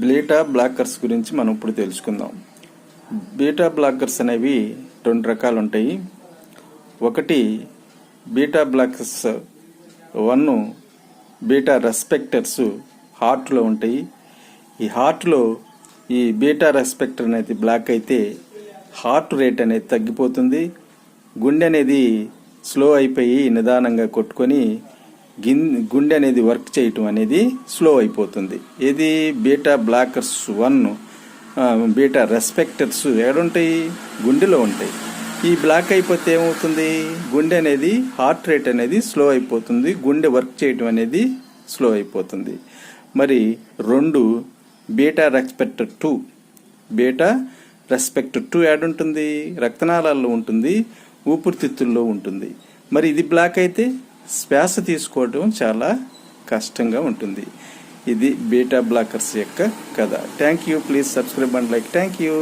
Beta blockers గురించి మనం ఇప్పుడు తెలుసుకుందాం. బీటా బ్లాకర్స్ అనేవి 2 రకాలు ఉంటాయి. ఒకటి బీటా బ్లాకర్స్ 1 బీటా రెస్పెక్టర్స్ హార్ట్లో ఉంటాయి. ఈ హార్ట్లో ఈ బీటా రెస్పెక్టర్ అనేది బ్లాక్ అయితే హార్ట్ రేట్ అనేది తగ్గిపోతుంది. గుండె అనేది స్లో అయిపోయి నిదానంగా కొట్టుకొని గుండె అనేది వర్క్ చేయటం అనేది స్లో అయిపోతుంది. ఇది బీటా బ్లాకర్స్ 1 బీటా రెస్పెక్టర్స్ ఎక్కడుంటాయి? గుండెలో ఉంటాయి. ఈ బ్లాక్ అయిపోతే ఏమవుతుంది? గుండె అనేది హార్ట్ రేట్ అనేది స్లో అయిపోతుంది, గుండె వర్క్ చేయటం అనేది స్లో అయిపోతుంది. మరి 2 బీటా రెస్పెక్టర్ 2 బీటా రెస్పెక్టర్ 2 ఏడుంటుంది? రక్తనాళాల్లో ఉంటుంది, ఊపిరితిత్తుల్లో ఉంటుంది. మరి ఇది బ్లాక్ అయితే శ్వాస తీసుకోవడం చాలా కష్టంగా ఉంటుంది. ఇది బీటా బ్లాకర్స్ యొక్క కథ. Thank you. Please subscribe and like. Thank you.